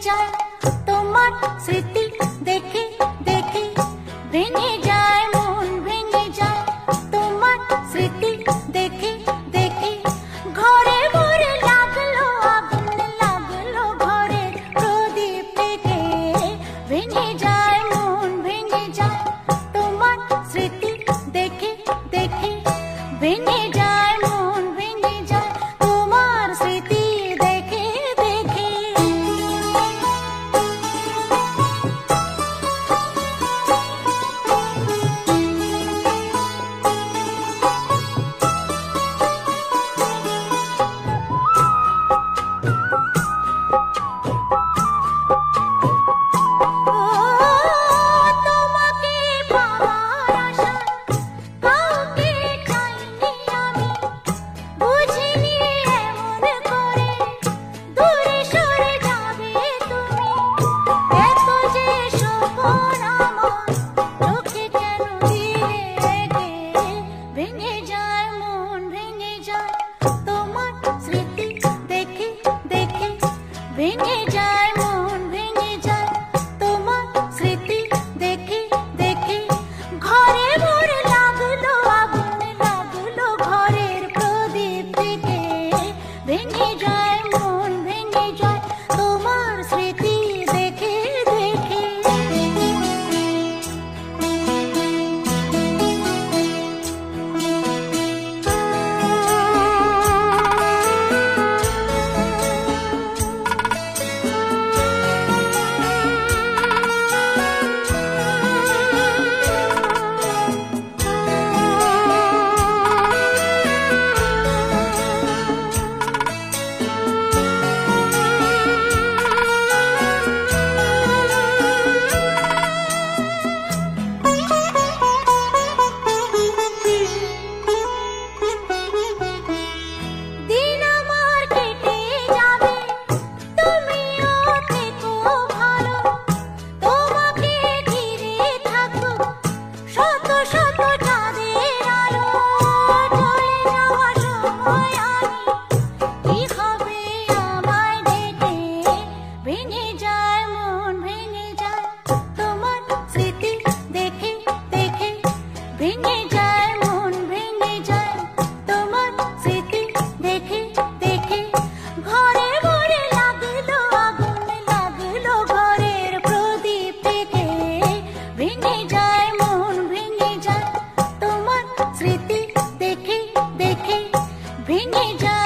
যায় তোমার স্মৃতি দেখে দেখে, ভেঙে যায় মন ভেঙে যায় তোমার স্মৃতি দেখে দেখে। ঘরে ঘরে লাগলো আগুন লাগলো ঘরের প্রদীপ থেকে, ভেঙে যায় মন ভেঙে যায় তোমার স্মৃতি দেখে দেখে, ভেঙে যায় মন ভেঙে যায় তোমার স্মৃতি দেখে দেখে। ভেঙে যায় মন ভেঙে যায় তোমার স্মৃতি দেখে দেখে। ঘরে ঘরে লাগলো আগুন লাগলো ঘরের প্রদীপ থেকে, ভেঙে যায় মন ভেঙে যায় তোমার স্মৃতি দেখে দেখে। ভেঙে যায় মন ভেঙে যায় তোমার স্মৃতি দেখে দেখে, ভেঙে যায় মন ভেঙে যায় তোমার স্মৃতি দেখে দেখে। ঘরে ঘরে লাগলো আগুন লাগলো ঘরের প্রদীপ থেকে, ভেঙে যায় মন ভেঙে যায় তোমার স্মৃতি দেখে দেখে, ভেঙে যায়।